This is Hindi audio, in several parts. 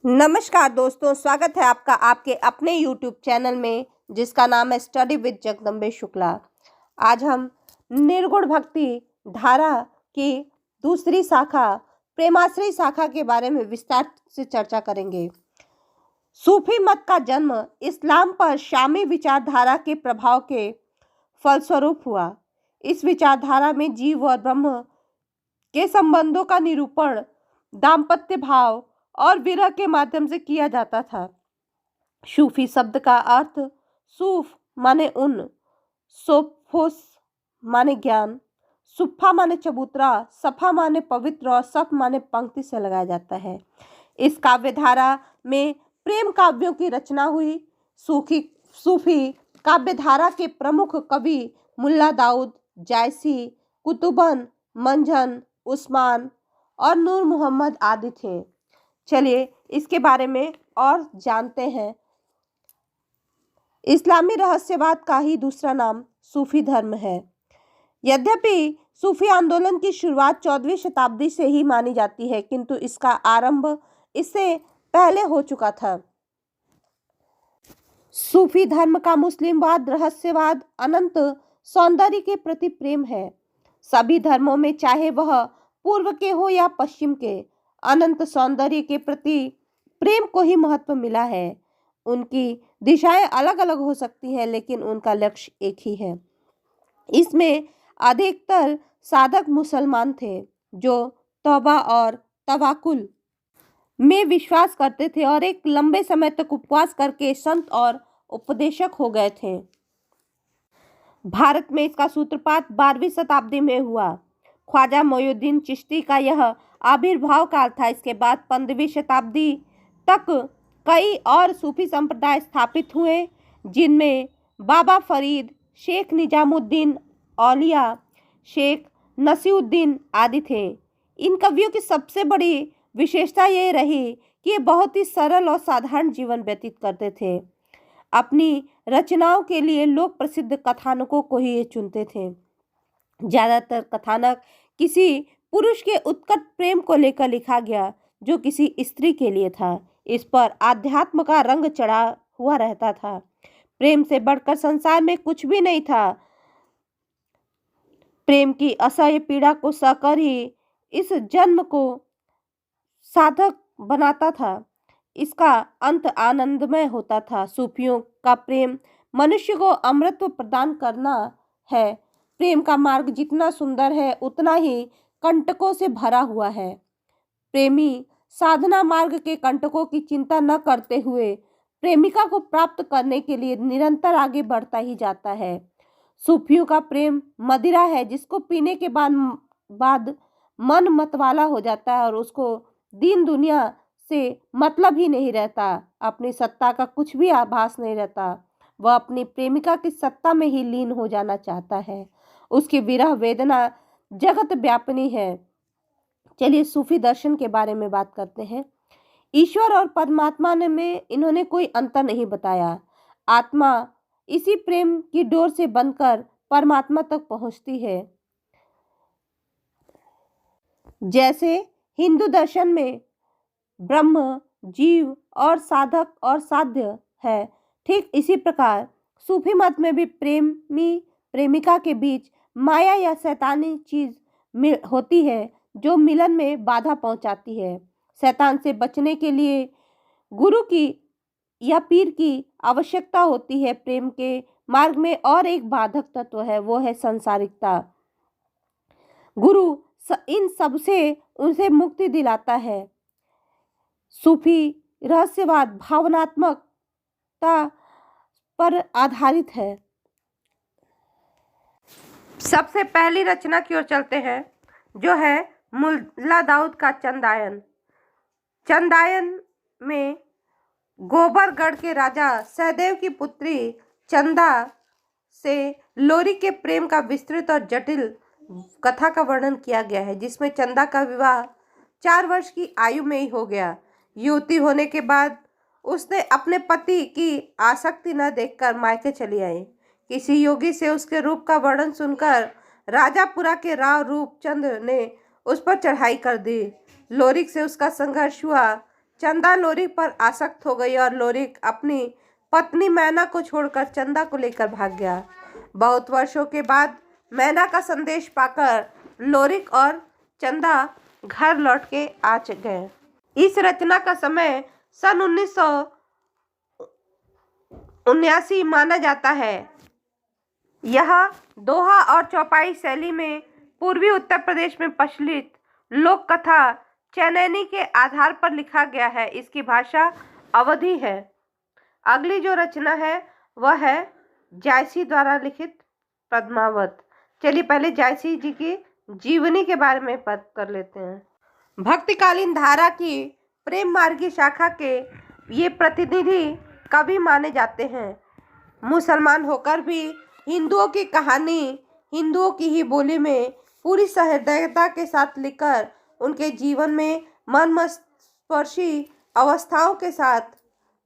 नमस्कार दोस्तों, स्वागत है आपका आपके अपने YouTube चैनल में जिसका नाम है स्टडी विद जगदम्बे शुक्ला। आज हम निर्गुण भक्ति धारा की दूसरी शाखा प्रेमाश्रय शाखा के बारे में विस्तार से चर्चा करेंगे। सूफी मत का जन्म इस्लाम पर शामी विचारधारा के प्रभाव के फलस्वरूप हुआ। इस विचारधारा में जीव और ब्रह्म के संबंधों का निरूपण दाम्पत्य भाव और विरह के माध्यम से किया जाता था। सूफी शब्द का अर्थ सूफ माने ऊन, सोफोस माने ज्ञान, सुफा माने चबूतरा, सफा माने पवित्र और सफ माने पंक्ति से लगाया जाता है। इस काव्य धारा में प्रेम काव्यों की रचना हुई। सूफी काव्य धारा के प्रमुख कवि मुल्ला दाऊद, जायसी, कुतुबन, मंझन, उस्मान और नूर मोहम्मद आदि थे। चलिए इसके बारे में और जानते हैं। इस्लामी रहस्यवाद का ही दूसरा नाम सूफी धर्म है। यद्यपि सूफी आंदोलन की शुरुआत 14वीं शताब्दी से ही मानी जाती है, किंतु इसका आरंभ इससे पहले हो चुका था। सूफी धर्म का मुस्लिमवाद रहस्यवाद अनंत सौंदर्य के प्रति प्रेम है। सभी धर्मों में, चाहे वह पूर्व के हो या पश्चिम के, अनंत सौंदर्य के प्रति प्रेम को ही महत्व मिला है। उनकी दिशाएं अलग अलग हो सकती हैं, लेकिन उनका लक्ष्य एक ही है। इसमें अधिकतर साधक मुसलमान थे जो तौबा और तवाकुल में विश्वास करते थे और एक लंबे समय तक उपवास करके संत और उपदेशक हो गए थे। भारत में इसका सूत्रपात 12वीं शताब्दी में हुआ। ख्वाजा मोइनुद्दीन चिश्ती का यह आविर्भाव काल था। इसके बाद 15वीं शताब्दी तक कई और सूफी संप्रदाय स्थापित हुए, जिनमें बाबा फरीद, शेख निजामुद्दीन औलिया, शेख नसीरुद्दीन आदि थे। इन कवियों की सबसे बड़ी विशेषता ये रही कि ये बहुत ही सरल और साधारण जीवन व्यतीत करते थे। अपनी रचनाओं के लिए लोक प्रसिद्ध कथानकों को ही ये चुनते थे। ज़्यादातर कथानक किसी पुरुष के उत्कट प्रेम को लेकर लिखा गया जो किसी स्त्री के लिए था। इस पर आध्यात्म का रंग चढ़ा हुआ रहता था। प्रेम से बढ़कर संसार में कुछ भी नहीं था। प्रेम की असह्य पीड़ा को सहकर ही इस जन्म को साधक बनाता था। इसका अंत आनंदमय होता था। सूफियों का प्रेम मनुष्य को अमृत प्रदान करना है। प्रेम का मार्ग जितना सुंदर है उतना ही कंटकों से भरा हुआ है। प्रेमी साधना मार्ग के कंटकों की चिंता न करते हुए प्रेमिका को प्राप्त करने के लिए निरंतर आगे बढ़ता ही जाता है। सूफियों का प्रेम मदिरा है जिसको पीने के बाद मन मतवाला हो जाता है और उसको दीन दुनिया से मतलब ही नहीं रहता। अपनी सत्ता का कुछ भी आभास नहीं रहता। वह अपनी प्रेमिका की सत्ता में ही लीन हो जाना चाहता है। उसकी विरह वेदना जगत व्यापिनी है। चलिए सूफी दर्शन के बारे में बात करते हैं। ईश्वर और परमात्मा में इन्होंने कोई अंतर नहीं बताया। आत्मा इसी प्रेम की डोर से बनकर परमात्मा तक पहुंचती है। जैसे हिंदू दर्शन में ब्रह्म, जीव और साधक और साध्य है, ठीक इसी प्रकार सूफी मत में भी प्रेमी प्रेमिका के बीच माया या शैतानी चीज होती है जो मिलन में बाधा पहुंचाती है। शैतान से बचने के लिए गुरु की या पीर की आवश्यकता होती है। प्रेम के मार्ग में और एक बाधक तत्व है, वो है संसारिकता। गुरु इन सब से उनसे मुक्ति दिलाता है। सूफी रहस्यवाद भावनात्मकता पर आधारित है। सबसे पहली रचना की ओर चलते हैं, जो है मुल्ला दाऊद का चंदायन। चंदायन में गोबरगढ़ के राजा सहदेव की पुत्री चंदा से लोरी के प्रेम का विस्तृत और जटिल कथा का वर्णन किया गया है, जिसमें चंदा का विवाह 4 वर्ष की आयु में ही हो गया। युवती होने के बाद उसने अपने पति की आसक्ति न देखकर मायके चली आई। किसी योगी से उसके रूप का वर्णन सुनकर राजापुरा के राव रूपचंद ने उस पर चढ़ाई कर दी। लोरिक से उसका संघर्ष हुआ। चंदा लोरिक पर आसक्त हो गई और लोरिक अपनी पत्नी मैना को छोड़कर चंदा को लेकर भाग गया। बहुत वर्षों के बाद मैना का संदेश पाकर लोरिक और चंदा घर लौट के आ गए। इस रचना का समय सन 1979 माना जाता है। यह दोहा और चौपाई शैली में पूर्वी उत्तर प्रदेश में प्रचलित लोक कथा चैनैनी के आधार पर लिखा गया है। इसकी भाषा अवधी है। अगली जो रचना है वह है जायसी द्वारा लिखित पद्मावत। चलिए पहले जायसी जी की जीवनी के बारे में बात कर लेते हैं। भक्तिकालीन धारा की प्रेम मार्गी शाखा के ये प्रतिनिधि कवि माने जाते हैं। मुसलमान होकर भी हिंदुओं की कहानी हिंदुओं की ही बोली में पूरी सहृदयता के साथ लिखकर उनके जीवन में मर्मस्पर्शी अवस्थाओं के साथ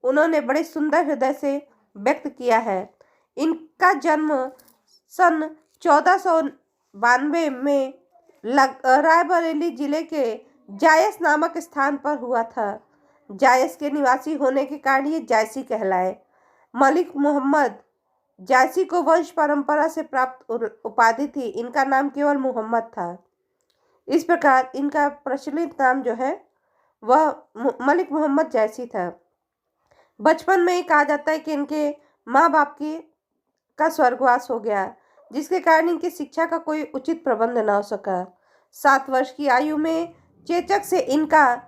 उन्होंने बड़े सुंदर हृदय से व्यक्त किया है। इनका जन्म सन 1492 में रायबरेली जिले के जायस नामक स्थान पर हुआ था। जायस के निवासी होने के कारण ये जायसी कहलाए। मलिक मोहम्मद जायसी को वंश परंपरा से प्राप्त उपाधि थी। इनका नाम केवल मोहम्मद था। इस प्रकार इनका प्रचलित नाम जो है वह मलिक मोहम्मद जायसी था। बचपन में ही कहा जाता है कि इनके माँ बाप का स्वर्गवास हो गया, जिसके कारण इनकी शिक्षा का कोई उचित प्रबंध न हो सका। 7 वर्ष की आयु में चेचक से इनका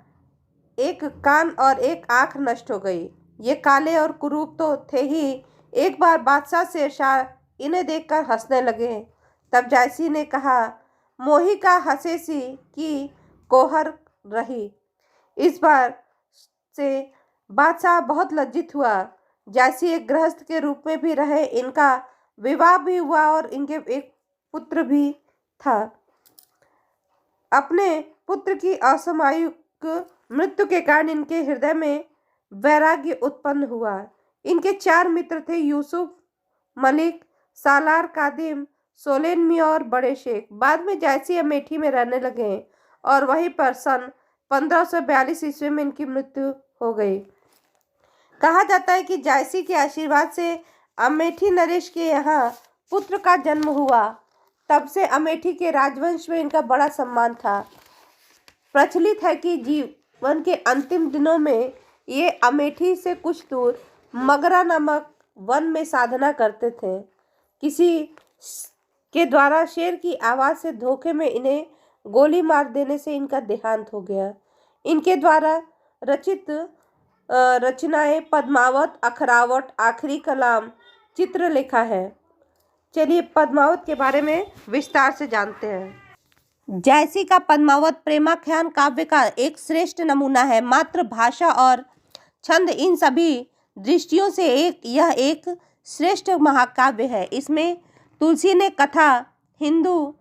एक कान और एक आंख नष्ट हो गई। ये काले और कुरूप तो थे ही, एक बार बादशाह शेरशाह इन्हें देखकर हंसने लगे। तब जायसी ने कहा, मोही का हंसेसी की कोहर रही। इस बार से बादशाह बहुत लज्जित हुआ। जायसी एक गृहस्थ के रूप में भी रहे। इनका विवाह भी हुआ और इनके एक पुत्र भी था। अपने पुत्र की असामयिक मृत्यु के कारण इनके हृदय में वैराग्य उत्पन्न हुआ। इनके 4 मित्र थे, यूसुफ, मलिक, सालार कादिम, सोलेन मियां और बड़े शेख। बाद में जायसी अमेठी में रहने लगे और वहीं पर सन 1542 ईस्वी में इनकी मृत्यु हो गई। कहा जाता है कि जायसी के आशीर्वाद से अमेठी नरेश के यहाँ पुत्र का जन्म हुआ। तब से अमेठी के राजवंश में इनका बड़ा सम्मान था। प्रचलित है कि जीवन के अंतिम दिनों में ये अमेठी से कुछ दूर मगरा नामक वन में साधना करते थे। किसी के द्वारा शेर की आवाज़ से धोखे में इन्हें गोली मार देने से इनका देहांत हो गया। इनके द्वारा रचित रचनाएं पद्मावत, अखरावट, आखिरी कलाम, चित्रलेखा है। चलिए पद्मावत के बारे में विस्तार से जानते हैं। जायसी का पद्मावत प्रेमाख्यान काव्य का एक श्रेष्ठ नमूना है। मात्र भाषा और छंद इन सभी दृष्टियों से यह एक श्रेष्ठ महाकाव्य है। इसमें तुलसी ने कथा हिंदू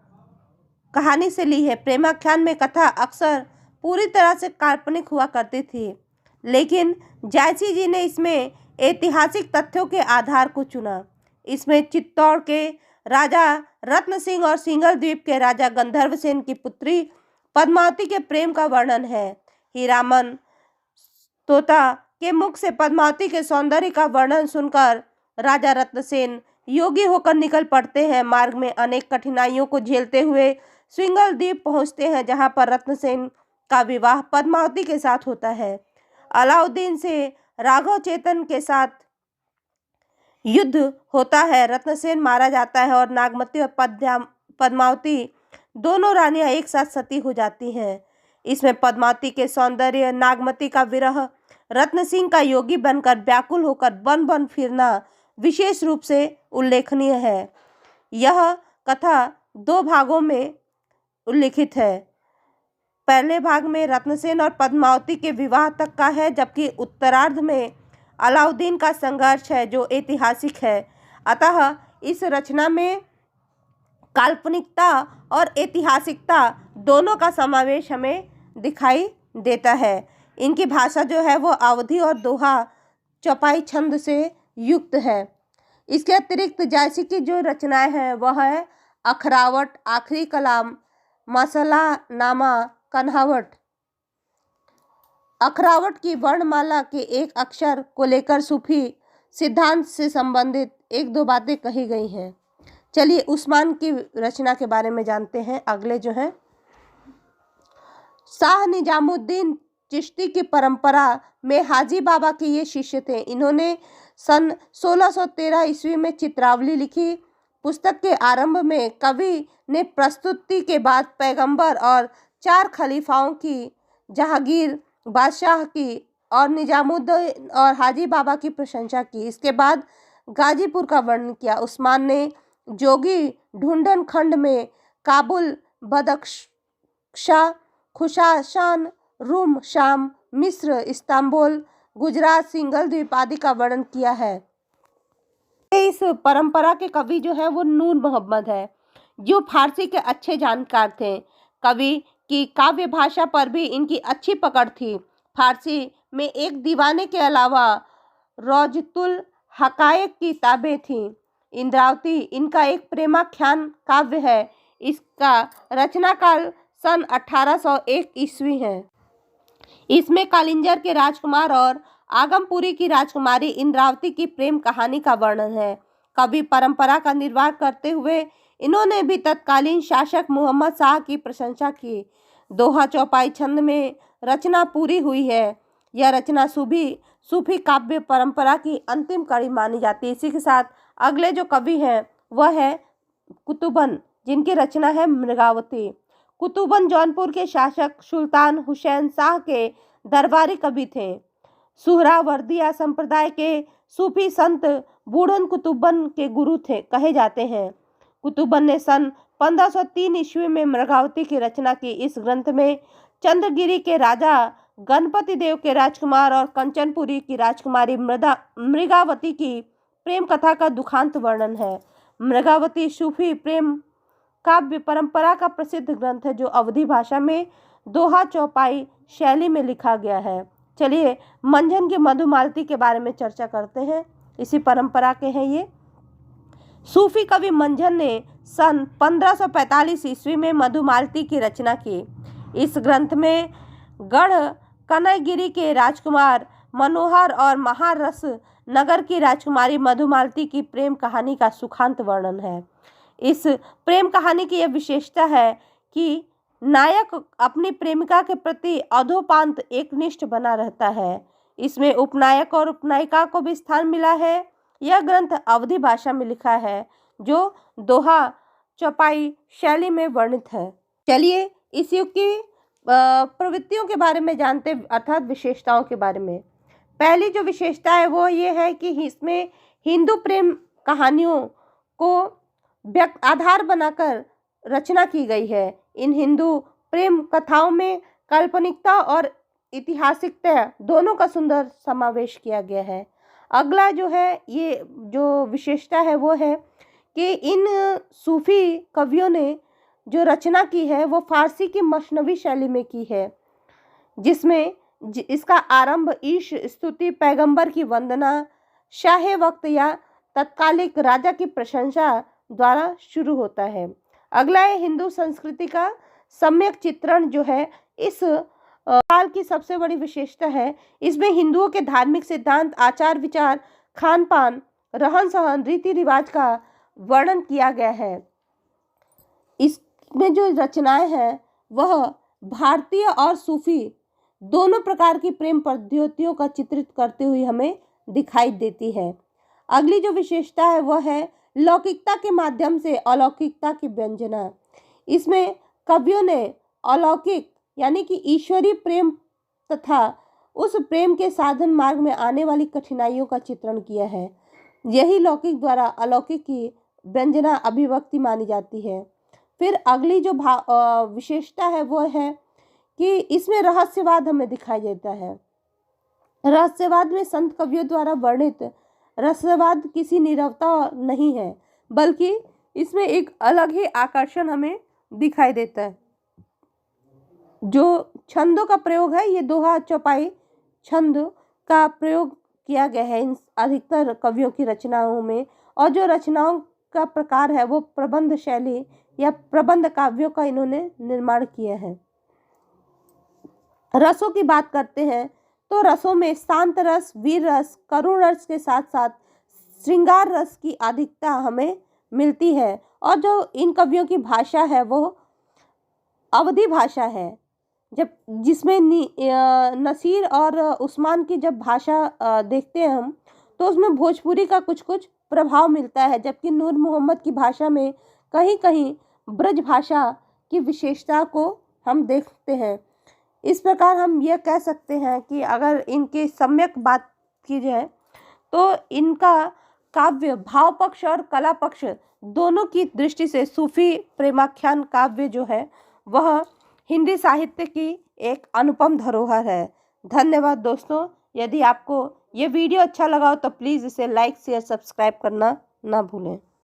कहानी से ली है। प्रेमाख्यान में कथा अक्सर पूरी तरह से काल्पनिक हुआ करती थी, लेकिन जायसी जी ने इसमें ऐतिहासिक तथ्यों के आधार को चुना। इसमें चित्तौड़ के राजा रत्न सिंह और सिंघल द्वीप के राजा गंधर्व सेन की पुत्री पद्मावती के प्रेम का वर्णन है। हीरामन तोता के मुख से पद्मावती के सौंदर्य का वर्णन सुनकर राजा रत्नसेन योगी होकर निकल पड़ते हैं। मार्ग में अनेक कठिनाइयों को झेलते हुए सिंघल द्वीप पहुंचते हैं, जहां पर रत्नसेन का विवाह पद्मावती के साथ होता है। अलाउद्दीन से राघव चेतन के साथ युद्ध होता है। रत्नसेन मारा जाता है और नागमती और पद्मावती दोनों रानियां एक साथ सती हो जाती हैं। इसमें पद्मावती के सौंदर्य, नागमती का विरह, रत्न सिंह का योगी बनकर व्याकुल होकर वन वन फिरना विशेष रूप से उल्लेखनीय है। यह कथा 2 भागों में उल्लिखित है। पहले भाग में रत्नसेन और पद्मावती के विवाह तक का है, जबकि उत्तरार्ध में अलाउद्दीन का संघर्ष है जो ऐतिहासिक है। अतः इस रचना में काल्पनिकता और ऐतिहासिकता दोनों का समावेश हमें दिखाई देता है। इनकी भाषा जो है वो अवधी और दोहा चौपाई छंद से युक्त है। इसके अतिरिक्त जायसी की जो रचनाएं हैं वह है अखरावट, आखिरी कलाम, मसला नामा, कन्हावट। अखरावट की वर्णमाला के एक अक्षर को लेकर सूफी सिद्धांत से संबंधित एक दो बातें कही गई हैं। चलिए उस्मान की रचना के बारे में जानते हैं। अगले जो है, शाह निजामुद्दीन चिश्ती की परंपरा में हाजी बाबा के ये शिष्य थे। इन्होंने सन 1613 ईस्वी में चित्रावली लिखी। पुस्तक के आरंभ में कवि ने प्रस्तुति के बाद पैगंबर और 4 खलीफाओं की, जहांगीर बादशाह की और निजामुद्दीन और हाजी बाबा की प्रशंसा की। इसके बाद गाजीपुर का वर्णन किया। उस्मान ने जोगी ढूंढन खंड में काबुल, बदख्शां, खुरासान, रूम, शाम, मिस्र, इस्तांबुल, गुजरात, सिंघल द्वीप आदि का वर्णन किया है। इस परंपरा के कवि जो है वो नूर मोहम्मद है, जो फारसी के अच्छे जानकार थे। कवि की काव्य भाषा पर भी इनकी अच्छी पकड़ थी। फारसी में एक दीवाने के अलावा रौजतुल हकायक की किताबें थीं। इंद्रावती इनका एक प्रेमाख्यान काव्य है। इसका रचना काल सन 1801 ईस्वी है। इसमें कालिंजर के राजकुमार और आगमपुरी की राजकुमारी इंद्रावती की प्रेम कहानी का वर्णन है। कवि परंपरा का निर्वाह करते हुए इन्होंने भी तत्कालीन शासक मोहम्मद शाह की प्रशंसा की। दोहा चौपाई छंद में रचना पूरी हुई है। यह रचना सूफी काव्य परंपरा की अंतिम कड़ी मानी जाती है। इसी के साथ अगले जो कवि हैं वह है कुतुबन, जिनकी रचना है मृगावती। कुतुबन जौनपुर के शासक सुल्तान हुसैन शाह के दरबारी कवि थे। सुहरावर्दिया संप्रदाय के सूफी संत बूढ़न कुतुबन के गुरु थे कहे जाते हैं। कुतुबन ने सन 1503 ईस्वी में मृगावती की रचना की। इस ग्रंथ में चंद्रगिरी के राजा गणपति देव के राजकुमार और कंचनपुरी की राजकुमारी मृगावती की प्रेम कथा का दुखांत वर्णन है। मृगावती सूफी प्रेम काव्य परंपरा का प्रसिद्ध ग्रंथ है, जो अवधी भाषा में दोहा चौपाई शैली में लिखा गया है। चलिए मंझन की मधुमालती के बारे में चर्चा करते हैं। इसी परंपरा के हैं ये। सूफी कवि मंझन ने सन 1545 ईस्वी में मधुमालती की रचना की। इस ग्रंथ में गढ़ कनकगिरी के राजकुमार मनोहर और महारस नगर की राजकुमारी मधुमालती की प्रेम कहानी का सुखांत वर्णन है। इस प्रेम कहानी की यह विशेषता है कि नायक अपनी प्रेमिका के प्रति अधोपांत एकनिष्ठ बना रहता है। इसमें उपनायक और उपनायिका को भी स्थान मिला है। यह ग्रंथ अवधी भाषा में लिखा है, जो दोहा चौपाई शैली में वर्णित है। चलिए इस युग की प्रवृत्तियों के बारे में जानते, अर्थात विशेषताओं के बारे में। पहली जो विशेषता है वो ये है कि इसमें हिंदू प्रेम कहानियों को आधार बनाकर रचना की गई है। इन हिंदू प्रेम कथाओं में काल्पनिकता और ऐतिहासिकता दोनों का सुंदर समावेश किया गया है। अगला जो है, ये जो विशेषता है वो है कि इन सूफी कवियों ने जो रचना की है वो फारसी की मसनवी शैली में की है, जिसमें इसका आरंभ ईश स्तुति, पैगंबर की वंदना, शाहे वक्त या तत्कालिक राजा की प्रशंसा द्वारा शुरू होता है। अगला है हिंदू संस्कृति का सम्यक चित्रण, जो है इस काल की सबसे बड़ी विशेषता है। इसमें हिंदुओं के धार्मिक सिद्धांत, आचार विचार, खान पान, रहन सहन, रीति रिवाज का वर्णन किया गया है। इसमें जो रचनाएं हैं वह भारतीय और सूफी दोनों प्रकार की प्रेम पद्धतियों का चित्रित करते हुए हमें दिखाई देती है। अगली जो विशेषता है वह है लौकिकता के माध्यम से अलौकिकता की व्यंजना। इसमें कवियों ने अलौकिक यानी कि ईश्वरीय प्रेम तथा उस प्रेम के साधन मार्ग में आने वाली कठिनाइयों का चित्रण किया है। यही लौकिक द्वारा अलौकिक की व्यंजना अभिव्यक्ति मानी जाती है। फिर अगली जो विशेषता है वो है कि इसमें रहस्यवाद हमें दिखाई देता है। रहस्यवाद में संत कवियों द्वारा वर्णित रहस्यवाद किसी नीरवता नहीं है, बल्कि इसमें एक अलग ही आकर्षण हमें दिखाई देता है। जो छंदों का प्रयोग है, ये दोहा चौपाई छंद का प्रयोग किया गया है इन अधिकतर कवियों की रचनाओं में। और जो रचनाओं का प्रकार है वो प्रबंध शैली या प्रबंध काव्यों का इन्होंने निर्माण किया है। रसों की बात करते हैं तो रसों में शांत रस, वीर रस, करुण रस के साथ साथ श्रृंगार रस की अधिकता हमें मिलती है। और जो इन कवियों की भाषा है वो अवधी भाषा है, जब जिसमें नसीर और उस्मान की जब भाषा देखते हैं हम, तो उसमें भोजपुरी का कुछ कुछ प्रभाव मिलता है, जबकि नूर मोहम्मद की भाषा में कहीं कहीं ब्रज भाषा की विशेषता को हम देखते हैं। इस प्रकार हम यह कह सकते हैं कि अगर इनकी सम्यक बात की जाए तो इनका काव्य भाव पक्ष और कला पक्ष दोनों की दृष्टि से सूफी प्रेमाख्यान काव्य जो है वह हिंदी साहित्य की एक अनुपम धरोहर है। धन्यवाद दोस्तों। यदि आपको ये वीडियो अच्छा लगा हो तो प्लीज़ इसे लाइक शेयर सब्सक्राइब करना ना भूलें।